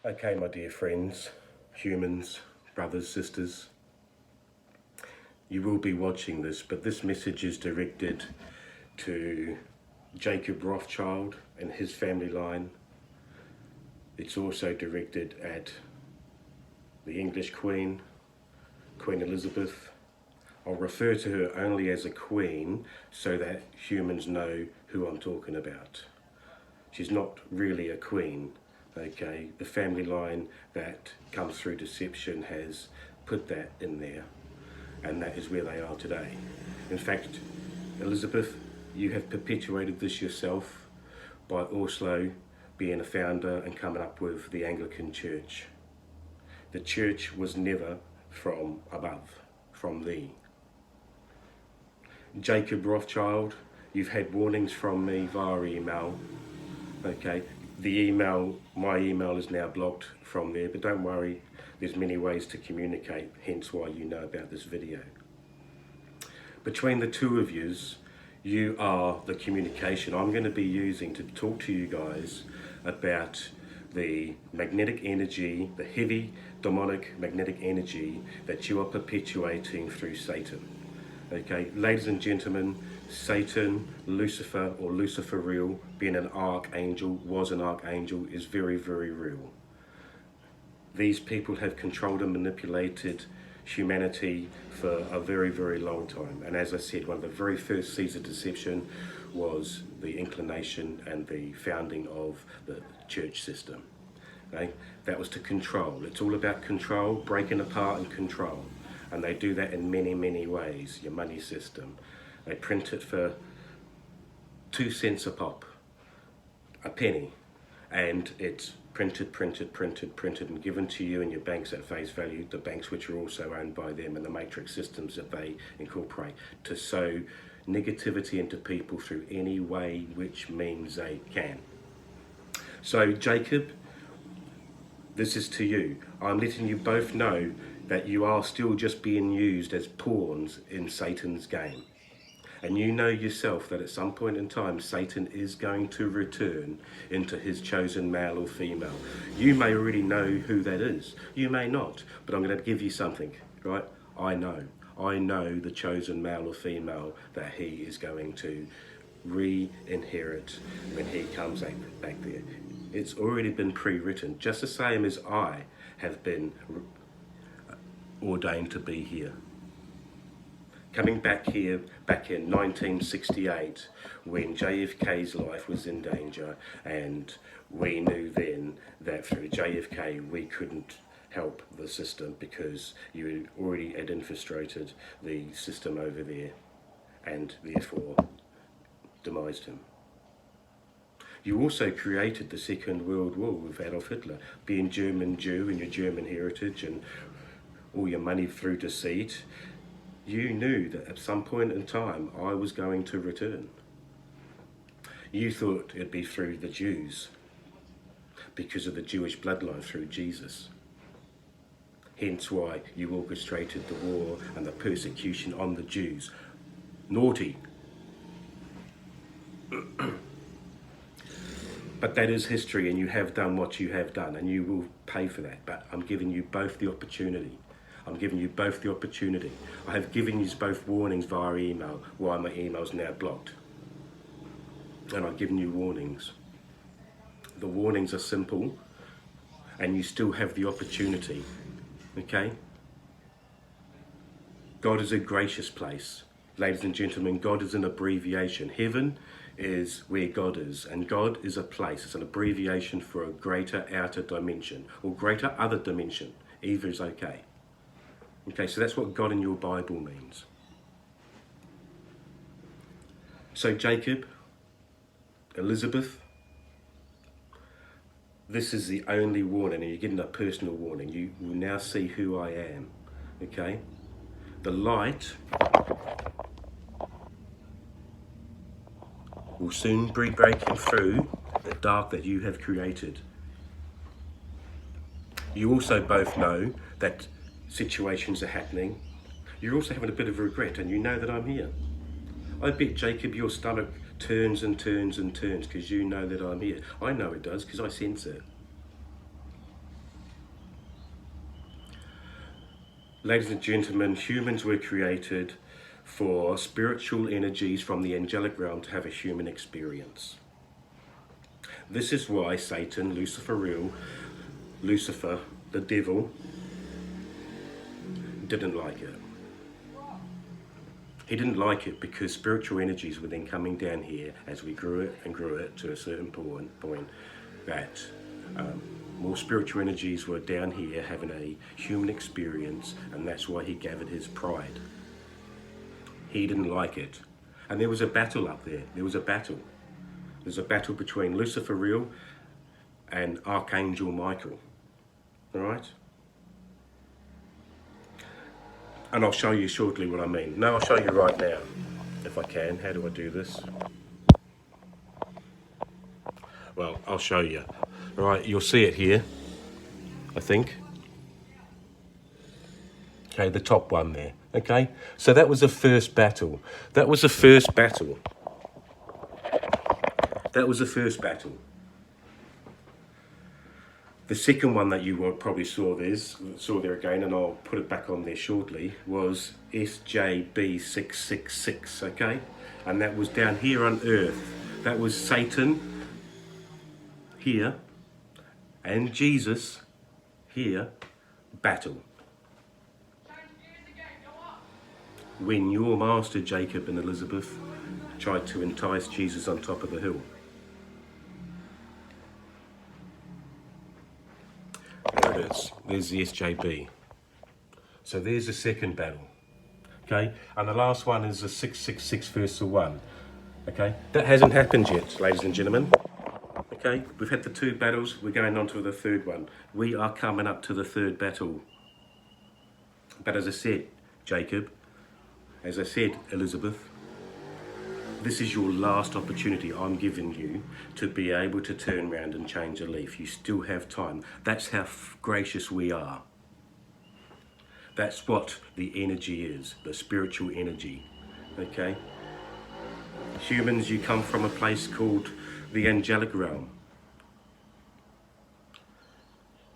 Okay, my dear friends, humans, brothers, sisters, you will be watching this, but this message is directed to Jacob Rothschild and his family line. It's also directed at the English Queen, Queen Elizabeth. I'll refer to her only as a queen so that humans know who I'm talking about. She's not really a queen. Okay, the family line that comes through deception has put that in there, and that is where they are today. In fact, Elizabeth, you have perpetuated this yourself by also being a founder and coming up with the Anglican Church. The church was never from above, from thee. Jacob Rothschild, you've had warnings from me via email. Okay, my email is now blocked from there, but don't worry, there's many ways to communicate, hence why you know about this video. Between the two of yous, you are the communication I'm going to be using to talk to you guys about the magnetic energy, the heavy demonic magnetic energy that you are perpetuating through Satan. Okay, ladies and gentlemen, Satan, Lucifer, or Luciferial, being an archangel, was an archangel, is very, very real. These people have controlled and manipulated humanity for a very, very long time. And as I said, one of the very first seeds of deception was the inclination and the founding of the church system. Okay? That was to control. It's all about control, breaking apart and control. And they do that in many, many ways. Your money system. They print it for 2 cents a pop, a penny, and it's printed and given to you in your banks at face value, the banks which are also owned by them, and the matrix systems that they incorporate to sow negativity into people through any way which means they can. So Jacob, this is to you. I'm letting you both know that you are still just being used as pawns in Satan's game. And you know yourself that at some point in time, Satan is going to return into his chosen male or female. You may already know who that is. You may not, but I'm going to give you something, right? I know the chosen male or female that he is going to re-inherit when he comes back there. It's already been pre-written, just the same as I have been ordained to be here. Coming back here, back in 1968, when JFK's life was in danger, and we knew then that through JFK we couldn't help the system because you already had infiltrated the system over there and therefore demised him. You also created the Second World War with Adolf Hitler, being German Jew and your German heritage and all your money through deceit. You knew that at some point in time I was going to return. You thought it'd be through the Jews because of the Jewish bloodline through Jesus. Hence why you orchestrated the war and the persecution on the Jews. Naughty. But that is history, and you have done what you have done, and you will pay for that. But I'm giving you both the opportunity. I have given you both warnings via email, why my email's now blocked. And I've given you warnings. The warnings are simple, and you still have the opportunity, okay? God is a gracious place. Ladies and gentlemen, God is an abbreviation. Heaven is where God is, and God is a place. It's an abbreviation for a greater outer dimension, or greater other dimension. Either is okay. Okay, so that's what God in your Bible means. So Jacob, Elizabeth, this is the only warning, and you're getting a personal warning. You will now see who I am, okay? The light will soon be breaking through the dark that you have created. You also both know that situations are happening. You're also having a bit of regret, and you know that I'm here. I bet, Jacob, your stomach turns and turns and turns because you know that I'm here. I know it does because I sense it. Ladies and gentlemen, humans were created for spiritual energies from the angelic realm to have a human experience. This is why Satan, Lucifer, the devil, didn't like it. He didn't like it because spiritual energies were then coming down here as we grew it to a certain point that more spiritual energies were down here having a human experience, and that's why he gathered his pride. He didn't like it. And there was a battle up there. There's a battle between Lucifer and Archangel Michael. All right? And I'll show you shortly what I mean. No, I'll show you right now, if I can. How do I do this? Well, I'll show you. All right, you'll see it here, I think. Okay, the top one there. Okay, so that was the first battle. That was the first battle. The second one that you probably saw there again, and I'll put it back on there shortly, was SJB666, okay? And that was down here on Earth. That was Satan here and Jesus here, battle. When your master Jacob and Elizabeth tried to entice Jesus on top of the hill. There it is. There's the SJB. So there's the second battle. Okay, and the last one is the 666 versus the 1. Okay, that hasn't happened yet, ladies and gentlemen. Okay, we've had the 2 battles, we're going on to the 3rd one. We are coming up to the 3rd battle. But as I said, Jacob, as I said, Elizabeth, this is your last opportunity I'm giving you to be able to turn around and change a leaf. You still have time. That's how gracious we are. That's what the energy is, the spiritual energy, okay? Humans, you come from a place called the angelic realm.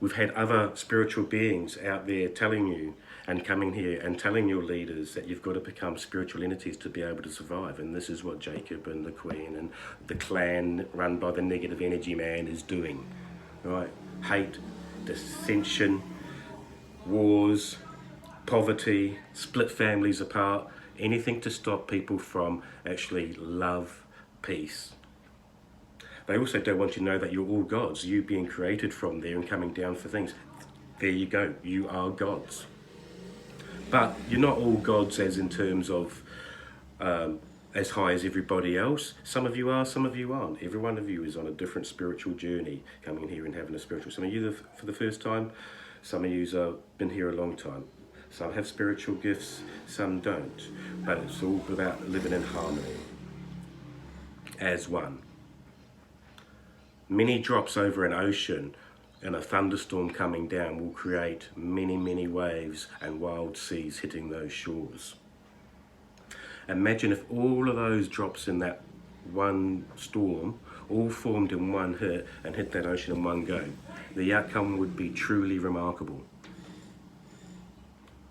We've had other spiritual beings out there telling you and coming here and telling your leaders that you've got to become spiritual entities to be able to survive. And this is what Jacob and the Queen and the clan run by the negative energy man is doing. Right? Hate, dissension, wars, poverty, split families apart, anything to stop people from actually love, peace. They also don't want you to know that you're all gods, you being created from there and coming down for things. There you go, you are gods. But you're not all gods as in terms of as high as everybody else. Some of you are, some of you aren't. Every one of you is on a different spiritual journey, coming here and having a spiritual. Some of you for the first time, some of you have been here a long time. Some have spiritual gifts, some don't. But it's all about living in harmony as one. Many drops over an ocean and a thunderstorm coming down will create many, many waves and wild seas hitting those shores. Imagine if all of those drops in that one storm all formed in one hit and hit that ocean in one go. The outcome would be truly remarkable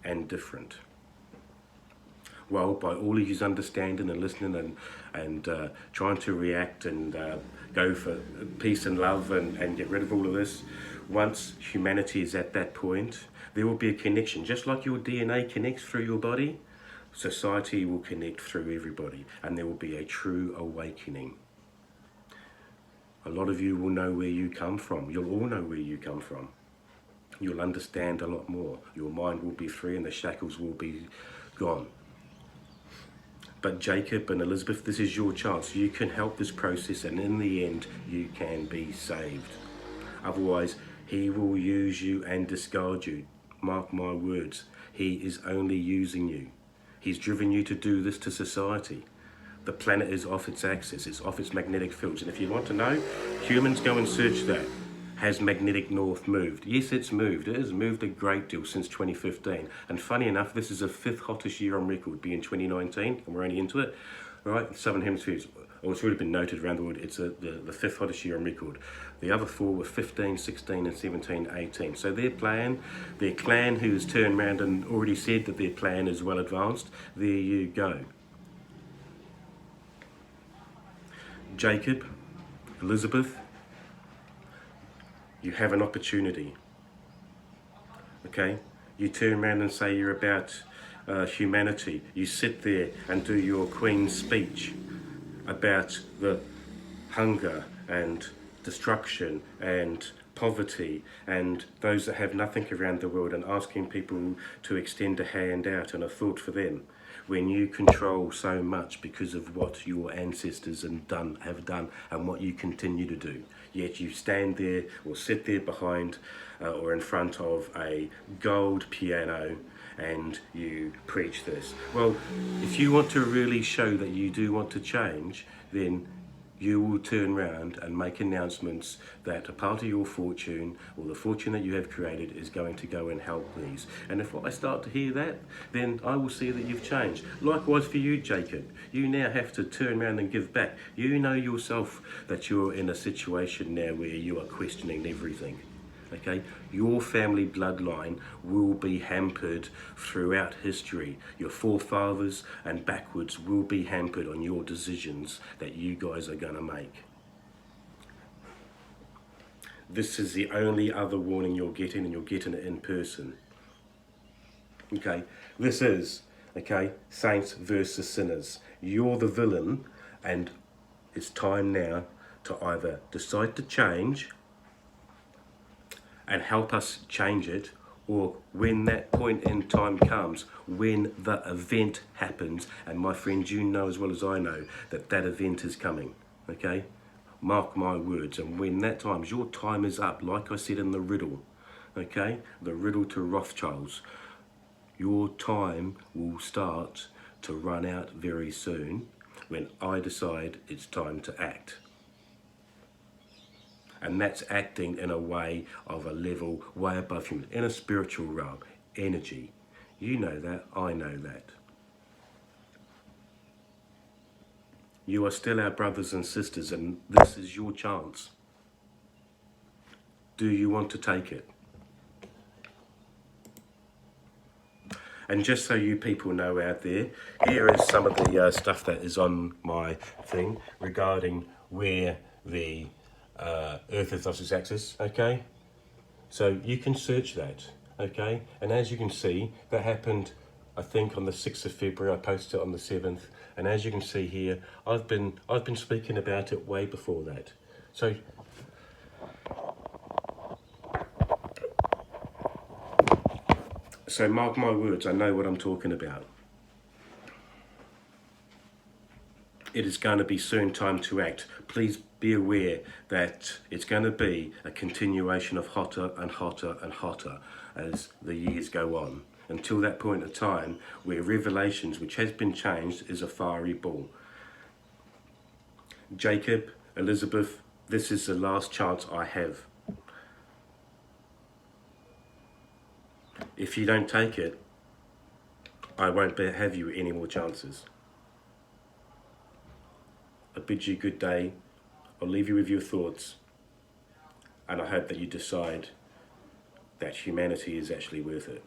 and different. Well, by all of you understanding and listening and trying to react and go for peace and love and get rid of all of this, once humanity is at that point, there will be a connection. Just like your DNA connects through your body, society will connect through everybody, and there will be a true awakening. A lot of you will know where you come from. You'll all know where you come from. You'll understand a lot more. Your mind will be free and the shackles will be gone. But Jacob and Elizabeth, this is your chance. You can help this process, and in the end, you can be saved. Otherwise, he will use you and discard you. Mark my words. He is only using you. He's driven you to do this to society. The planet is off its axis. It's off its magnetic fields. And if you want to know, humans, go and search that. Has magnetic north moved? Yes, it's moved. It has moved a great deal since 2015. And funny enough, this is the 5th hottest year on record, being 2019, and we're only into it. Right, the Southern Hemisphere, or it's already been noted around the world, it's the 5th hottest year on record. The other 4 were 15, 16 and 17, 18. So their clan who has turned around and already said that their plan is well advanced, there you go. Jacob, Elizabeth, you have an opportunity. Okay? You turn around and say you're about humanity. You sit there and do your Queen's speech about the hunger and destruction and poverty and those that have nothing around the world, and asking people to extend a hand out and a thought for them, when you control so much because of what your ancestors have done and what you continue to do. Yet you stand there or sit there behind or in front of a gold piano and you preach this. Well, if you want to really show that you do want to change, then you will turn around and make announcements that a part of your fortune or the fortune that you have created is going to go and help these. And if I start to hear that, then I will see that you've changed. Likewise for you, Jacob. You now have to turn around and give back. You know yourself that you're in a situation now where you are questioning everything. Okay, your family bloodline will be hampered throughout history. Your forefathers and backwards will be hampered on your decisions that you guys are going to make. This is the only other warning you're getting, and you're getting it in person. Okay, this is, okay, saints versus sinners. You're the villain, and it's time now to either decide to change and help us change it, or when that point in time comes, when the event happens, and my friends, you know as well as I know that that event is coming, okay? Mark my words, and when that time, your time is up, like I said in the riddle, okay? The riddle to Rothschilds, your time will start to run out very soon when I decide it's time to act. And that's acting in a way of a level way above human, in a spiritual realm, energy. You know that, I know that. You are still our brothers and sisters, and this is your chance. Do you want to take it? And just so you people know out there, here is some of the stuff that is on my thing regarding where the Earth is off its axis, okay? So you can search that, okay? And as you can see, that happened, I think, on the 6th of February. I posted it on the 7th. And as you can see here, I've been speaking about it way before that. So mark my words, I know what I'm talking about. It is going to be soon time to act. Please be aware that it's going to be a continuation of hotter and hotter and hotter as the years go on, until that point of time where Revelations, which has been changed, is a fiery ball. Jacob, Elizabeth, this is the last chance I have. If you don't take it, I won't have you any more chances. I bid you good day. I'll leave you with your thoughts, and I hope that you decide that humanity is actually worth it.